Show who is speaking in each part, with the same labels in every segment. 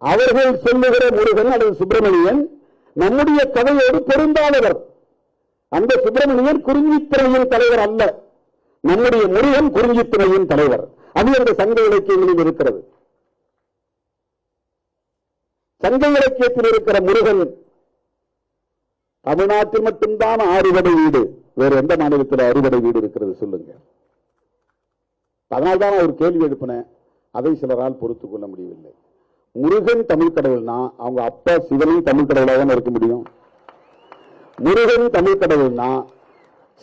Speaker 1: அவர்கள் சொல்லுகிற முருகன் அல்லது சுப்பிரமணியன் நம்முடைய கதையோடு பொருந்தாதவர். அந்த சுப்பிரமணியன் குறிஞ்சித்துறையின் தலைவர் அல்ல, நம்முடைய முருகன் குறிஞ்சித்துறையின் தலைவர். அது அந்த சங்க இலக்கியங்களில் இருக்கிறது. சங்க இலக்கியத்தில் இருக்கிற முருகன் தமிழ்நாட்டில் மட்டும்தான் 6 வடை வீடு, வேறு எந்த மாநிலத்தில் 6 வடை வீடு இருக்கிறது சொல்லுங்க. அதனால்தான் ஒரு கேள்வி எழுப்பினேன், அதை சிலரால் பொறுத்துக் கொள்ள முடியவில்லை. முருகன் தமிழ் கடவுள்னா அவங்க அப்பா சிவனும் தமிழ் கடவுளாக இருக்க முடியும். முருகன் தமிழ் கடவுள்னா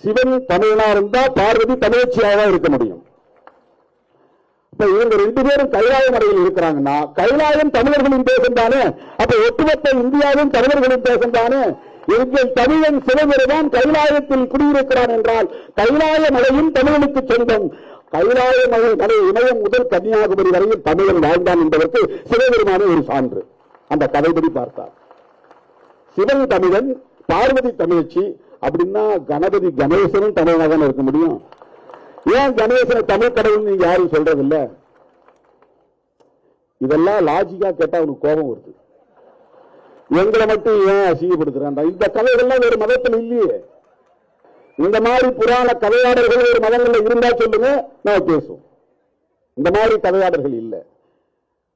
Speaker 1: சிவன் தமிழனா இருந்தா பார்வதி தமிழச்சியாக இருக்க முடியும். இப்ப இவங்க 2 பேரும் கைலாய மலையில் இருக்கிறாங்கன்னா கைலாயம் தமிழர்களின் தேசம் தானே. அப்ப ஒட்டுமொத்த இந்தியாவும் தமிழர்களின் தேசம் தானே. எங்கள் தமிழன் சிவபெருமான் கைலாயத்தில் குடியிருக்கிறான் என்றால் கைலாய மலையும் தமிழனுக்கு சொந்தம். கைலாய மலை இமயம் முதல் கன்னியாகுமரி வரையில் தமிழன் வாழ்ந்தான் என்பதற்கு சிவபெருமானே ஒரு சான்று. அந்த கதைப்படி பார்த்தார். சிவன் தமிழன், பார்வதி தமிழச்சி அப்படின்னா கணபதி கணேசனும் தமிழனாக இருக்க முடியும். ஏன் கணேசனை தமிழ் கடவுள் நீங்க யாரும் சொல்றதில்ல? இதெல்லாம் லாஜிக்கா கேட்டா அவனுக்கு கோபம் வருது. எங்களை மட்டும் ஏன் அசிங்கப்படுத்துறான்? இந்த கதைகள்லாம் வேறு மதத்தில் இல்லையே. இந்த மாதிரி புராண கதையாளர்கள் ஒரு மதங்கள்ல இருந்தா சொல்லுங்க, நான் பேசுவோம். இந்த மாதிரி கதையாளர்கள் இல்லை.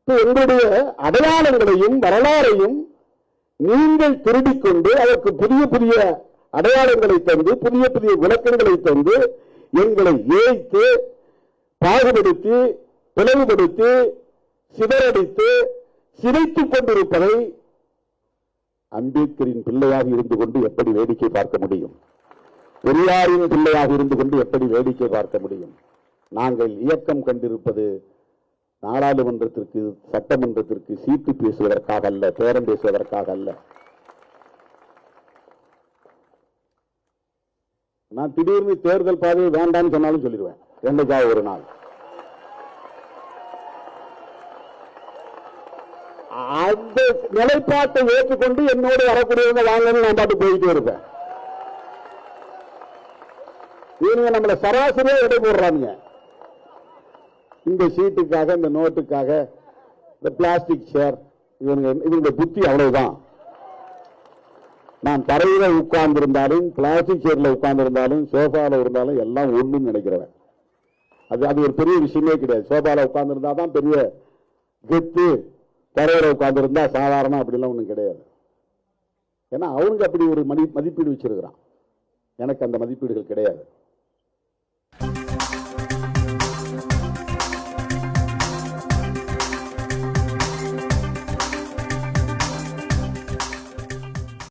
Speaker 1: எங்களுடைய அடையாளங்களையும் வரலாறையும் நீங்கள் திருடிக் கொண்டு அதற்கு புதிய புதிய அடையாளங்களை தந்து புதிய புதிய விளக்கங்களை தந்து எங்களை ஏய்த்து பாகுபடுத்தி பிளவுபடுத்தி சிதறடித்து சிதைத்துக் கொண்டிருப்பதை அம்பேத்கரின் பிள்ளையாக இருந்து கொண்டு எப்படி வேடிக்கை பார்க்க முடியும்? பெரியாரின் பிள்ளையாக இருந்து கொண்டு எப்படி வேடிக்கை பார்க்க முடியும்? நாங்கள் இயக்கம் கண்டிருப்பது நாடாளுமன்றத்திற்கு சட்டமன்றத்திற்கு சீட்டு பேசுவதற்காக அல்ல, பேரம் பேசுவதற்காக அல்ல. நான் திடீர்னு தேர்தல் பாதையை வேண்டாம்னு சொன்னாலும் சொல்லிடுவேன், என்னைக்காக ஒரு நாள். அந்த நிலைப்பாட்டை ஏற்றுக்கொண்டு என்னோடு வரக்கூடியவங்க வாங்கன்னு நான் பாட்டு போயிட்டே இருப்பேன். இவங்க நம்மளை சராசரியா எடை போடுறாங்க. இந்த சீட்டுக்காக, இந்த நோட்டுக்காக, இந்த பிளாஸ்டிக் சேர், இவங்க புத்தி அவ்வளவுதான். நான் தரையில உட்கார்ந்து இருந்தாலும் பிளாஸ்டிக் சேர்ல உட்கார்ந்து இருந்தாலும் சோஃபால இருந்தாலும் எல்லாம் ஒண்ணுன்னு நினைக்கிறவன். அது ஒரு பெரிய விஷயமே கிடையாது. சோஃபால உட்கார்ந்து இருந்தாதான் பெரிய கெத்து, தரையில உட்கார்ந்து இருந்தா சாதாரண அப்படிலாம் ஒண்ணும் கிடையாது. ஏன்னா அவனுக்கு அப்படி ஒரு மதிப்பீடு வச்சிருக்கிறான். எனக்கு அந்த மதிப்பீடுகள் கிடையாது.